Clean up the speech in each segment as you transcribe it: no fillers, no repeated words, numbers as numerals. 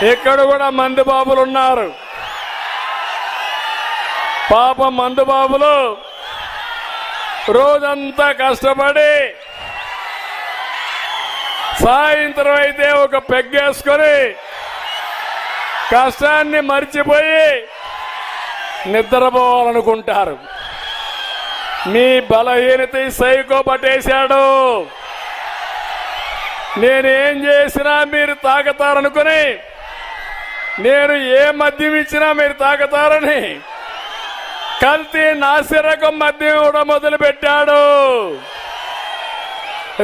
ఇక్కడ కూడా మందు బాబులు ఉన్నారు. పాపం మందు బాబులు రోజంతా కష్టపడి సాయంత్రం అయితే ఒక పెగ్గేసుకొని కష్టాన్ని మర్చిపోయి నిద్రపోవాలనుకుంటారు. మీ బలహీనత సైకో పట్టేశాడు. నేనేం చేసినా మీరు తాగుతారనుకుని, నేను ఏ మద్యం ఇచ్చినా మీరు తాగుతారని కల్తీ నాసిరకం మద్యం కూడా మొదలు పెట్టాడు.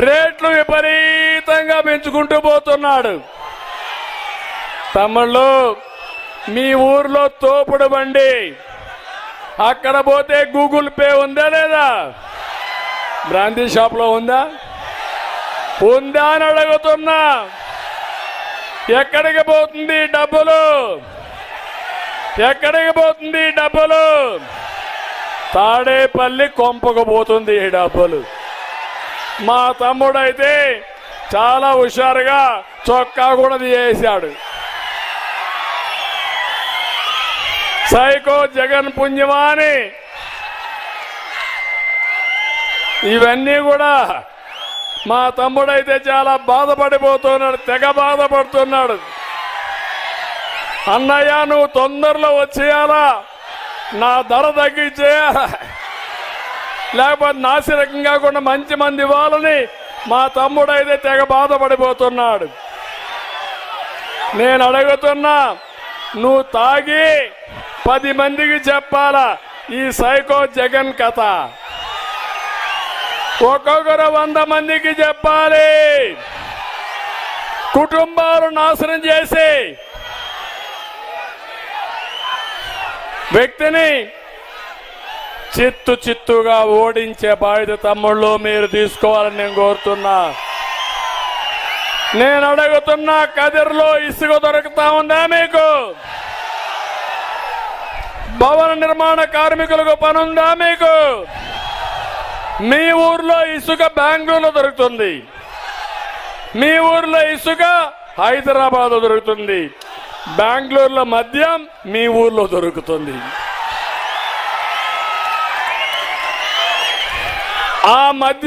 రేట్లు విపరీతంగా పెంచుకుంటూ పోతున్నాడు. తమ్ముళ్ళు, మీ ఊర్లో తోపుడు బండి అక్కడ పోతే గూగుల్ పే ఉందా లేదా? బ్రాందీ షాప్లో ఉందా? ఉందా అని అడుగుతున్నా. ఎక్కడికి పోతుంది డబ్బులు? ఎక్కడికి పోతుంది డబ్బులు? తాడేపల్లి కొంపకు పోతుంది ఈ డబ్బులు. మా తమ్ముడైతే చాలా హుషారుగా చొక్కా కూడా తీసేశాడు. సైకో జగన్ పుణ్యమాని ఇవన్నీ కూడా మా తమ్ముడైతే చాలా బాధపడిపోతున్నాడు, తెగ బాధపడుతున్నాడు. అన్నయ్య, నువ్వు తొందరలో వచ్చేయాలా, నా ధర తగ్గించేయాలా, లేకపోతే నాసిరకం కాకుండా మంచి మంది ఇవ్వాలని మా తమ్ముడైతే తెగ బాధపడిపోతున్నాడు. నేను అడుగుతున్నా, నువ్వు తాగి 10 మందికి చెప్పాలా ఈ సైకో జగన్ కథ. ఒక్కొక్కరు 100 మందికి చెప్పాలి. కుటుంబాలు నాశనం చేసి వ్యక్తిని చిత్తుగా ఓడించే బాధ్యత తమ్ముళ్ళు మీరు తీసుకోవాలని నేను కోరుతున్నా. నేను అడుగుతున్నా, కదిర్లో ఇసుక దొరుకుతా ఉందా మీకు? భవన నిర్మాణ కార్మికులకు పనుందా మీకు? మీ ఊర్లో ఇసుక బెంగళూరులో దొరుకుతుంది, మీ ఊర్లో ఇసుక హైదరాబాద్లో దొరుకుతుంది, బెంగళూరులో మద్యం మీ ఊర్లో దొరుకుతుంది. ఆ మద్యం